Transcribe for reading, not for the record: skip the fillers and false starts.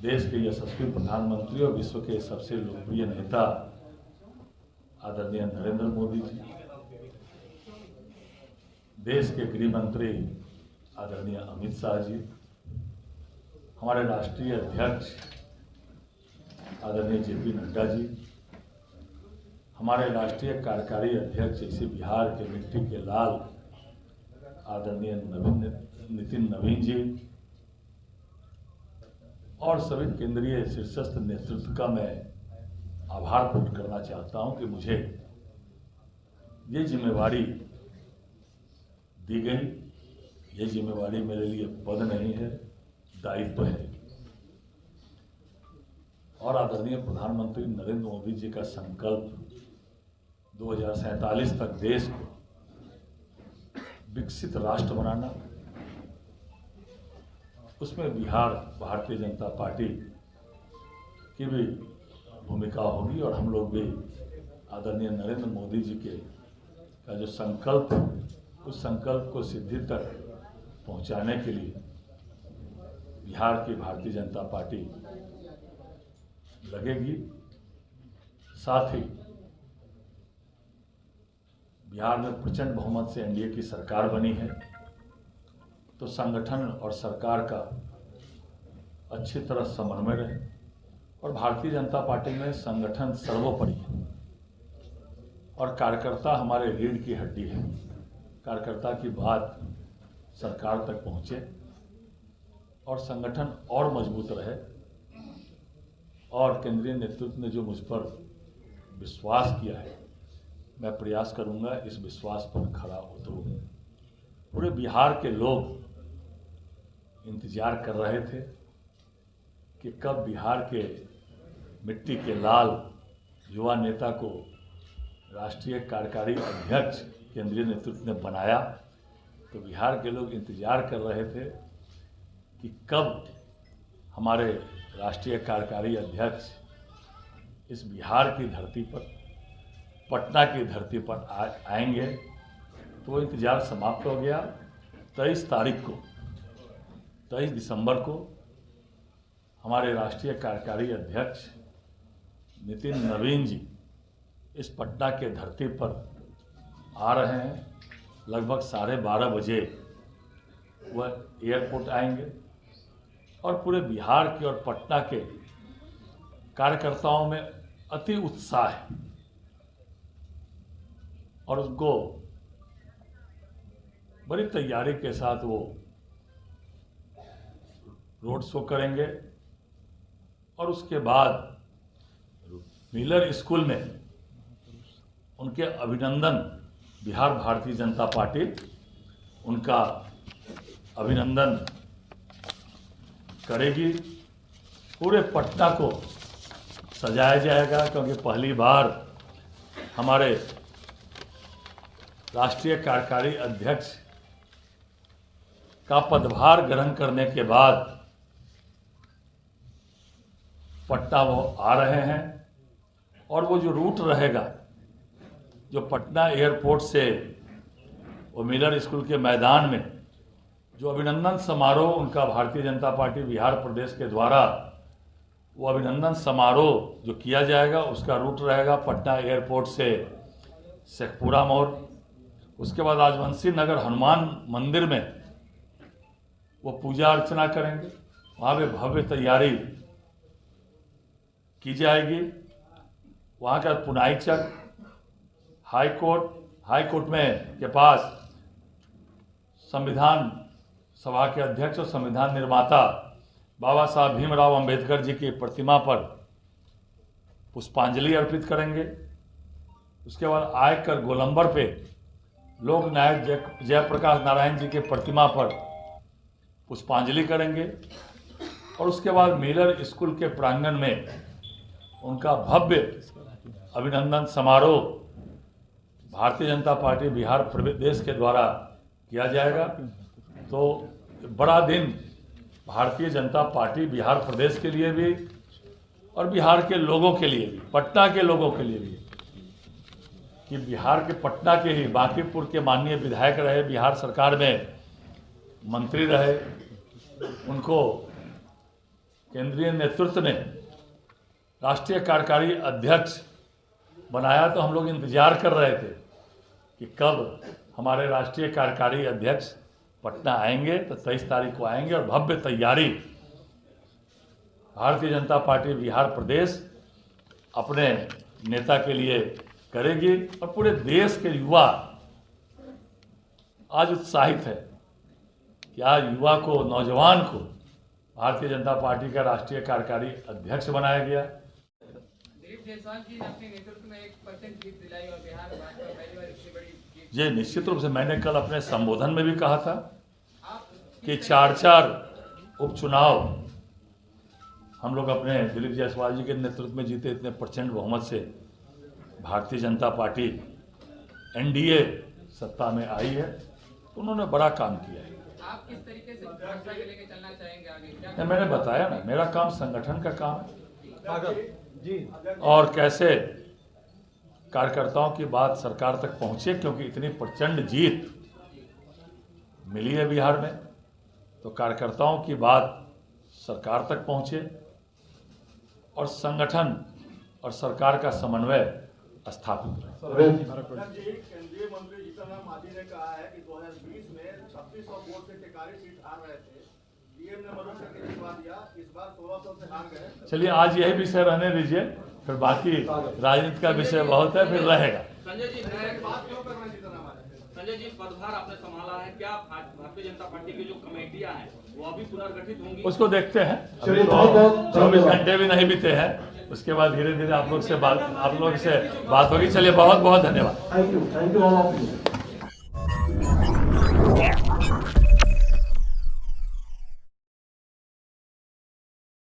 देश के यशस्वी प्रधानमंत्री और विश्व के सबसे लोकप्रिय नेता आदरणीय नरेंद्र मोदी जी, देश के गृह मंत्री आदरणीय अमित शाह जी, हमारे राष्ट्रीय अध्यक्ष आदरणीय जेपी नड्डा जी, हमारे राष्ट्रीय कार्यकारी अध्यक्ष इसी बिहार के मिट्टी के लाल आदरणीय नितिन नवीन जी और सभी केंद्रीय शीर्षस्थ नेतृत्व का मैं आभार प्रकट करना चाहता हूं कि मुझे ये जिम्मेवारी दी गई। ये जिम्मेवारी मेरे लिए पद नहीं है, दायित्व है। और आदरणीय प्रधानमंत्री नरेंद्र मोदी जी का संकल्प 2047 तक देश को विकसित राष्ट्र बनाना, उसमें बिहार भारतीय जनता पार्टी की भी भूमिका होगी और हम लोग भी आदरणीय नरेंद्र मोदी जी के का जो संकल्प है उस संकल्प को सिद्धि तक पहुंचाने के लिए बिहार की भारतीय जनता पार्टी लगेगी। साथ ही बिहार में प्रचंड बहुमत से एनडीए की सरकार बनी है, तो संगठन और सरकार का अच्छी तरह समन्वय रहे और भारतीय जनता पार्टी में संगठन सर्वोपरि है और कार्यकर्ता हमारे रीढ़ की हड्डी है। कार्यकर्ता की बात सरकार तक पहुंचे और संगठन और मजबूत रहे और केंद्रीय नेतृत्व ने जो मुझ पर विश्वास किया है, मैं प्रयास करूंगा इस विश्वास पर खरा उतरूं। पूरे बिहार के लोग इंतजार कर रहे थे कि कब बिहार के मिट्टी के लाल युवा नेता को राष्ट्रीय कार्यकारी अध्यक्ष केंद्रीय नेतृत्व ने बनाया। तो बिहार के लोग इंतजार कर रहे थे कि कब हमारे राष्ट्रीय कार्यकारी अध्यक्ष इस बिहार की धरती पर, पटना की धरती पर आएंगे। तो वो इंतजार समाप्त हो गया। 23 दिसंबर को हमारे राष्ट्रीय कार्यकारी अध्यक्ष नितिन नवीन जी इस पटना के धरती पर आ रहे हैं। लगभग 12:30 बजे वह एयरपोर्ट आएंगे और पूरे बिहार के और पटना के कार्यकर्ताओं में अति उत्साह है और उसको बड़ी तैयारी के साथ वो रोड शो करेंगे और उसके बाद मिलर स्कूल में उनके अभिनंदन, बिहार भारतीय जनता पार्टी उनका अभिनंदन करेगी। पूरे पटना को सजाया जाएगा क्योंकि पहली बार हमारे राष्ट्रीय कार्यकारी अध्यक्ष का पदभार ग्रहण करने के बाद पटना वो आ रहे हैं और वो जो रूट रहेगा, जो पटना एयरपोर्ट से वो मिलर स्कूल के मैदान में जो अभिनंदन समारोह उनका भारतीय जनता पार्टी बिहार प्रदेश के द्वारा वो अभिनंदन समारोह जो किया जाएगा, उसका रूट रहेगा पटना एयरपोर्ट से शेखपुरा मोड़, उसके बाद राजवंशी नगर हनुमान मंदिर में वो पूजा अर्चना करेंगे। वहाँ पे भव्य तैयारी की जाएगी। वहाँ का पुनाईचक हाईकोर्ट में के पास संविधान सभा के अध्यक्ष और संविधान निर्माता बाबा साहब भीमराव अंबेडकर जी की प्रतिमा पर पुष्पांजलि अर्पित करेंगे। उसके बाद आयकर गोलंबर पे लोक नायक जयप्रकाश नारायण जी की प्रतिमा पर पुष्पांजलि करेंगे और उसके बाद मिलर स्कूल के प्रांगण में उनका भव्य अभिनंदन समारोह भारतीय जनता पार्टी बिहार प्रदेश के द्वारा किया जाएगा। तो बड़ा दिन भारतीय जनता पार्टी बिहार प्रदेश के लिए भी और बिहार के लोगों के लिए भी, पटना के लोगों के लिए भी, कि बिहार के पटना के ही बांकीपुर के माननीय विधायक रहे, बिहार सरकार में मंत्री रहे, उनको केंद्रीय नेतृत्व ने राष्ट्रीय कार्यकारी अध्यक्ष बनाया तो हम लोग इंतजार कर रहे थे कि कब हमारे राष्ट्रीय कार्यकारी अध्यक्ष पटना आएंगे। तो 23 तारीख को आएंगे और भव्य तैयारी भारतीय जनता पार्टी बिहार प्रदेश अपने नेता के लिए करेगी। और पूरे देश के युवा आज उत्साहित है कि आज युवा को, नौजवान को भारतीय जनता पार्टी का राष्ट्रीय कार्यकारी अध्यक्ष बनाया गया। दिलीप जायसवाल जी ने अपने नेतृत्व में 1% जीत दिलाई और बिहार में भाजपा पहली बार इससे बड़ी जीत। ये निश्चित रूप से मैंने कल अपने संबोधन में भी कहा था कि 4 उपचुनाव हम लोग अपने दिलीप जायसवाल जी के नेतृत्व में जीते। इतने प्रचंड बहुमत से भारतीय जनता पार्टी एनडीए सत्ता में आई है, तो उन्होंने बड़ा काम किया है। आप किस तरीके से भाजपा के लेके चलना चाहेंगे आगे? क्या मैंने बताया ना, मेरा काम संगठन का काम है और कैसे कार्यकर्ताओं की बात सरकार तक पहुंचे, क्योंकि इतनी प्रचंड जीत मिली है बिहार में, तो कार्यकर्ताओं की बात सरकार तक पहुंचे और संगठन और सरकार का समन्वय स्थापित रहे। केंद्रीय मंत्री जीतन मांझी ने कहा है कि 2020 में 3600 वोट से टिकारी सीट हार रहे थे, डीएम ने मदद करके जितवा दिया, इस बार 1600 से हार गए। चलिए आज यही विषय रहने दीजिए, फिर बाकी राजनीति का विषय बहुत है, फिर रहेगा। संजय जी, बात क्यों कर रहे हैं जीतन मांझी? संजय जी, पदभार आपने संभाला है, क्या भारतीय जनता पार्टी की जो कमेटियां हैं वो अभी पुनर्गठित होंगी? उसको देखते हैं, अभी तो 24 घंटे भी नहीं बीते हैं, उसके बाद धीरे धीरे आप लोग से बात होगी। चलिए बहुत बहुत धन्यवाद। Thank you all of you.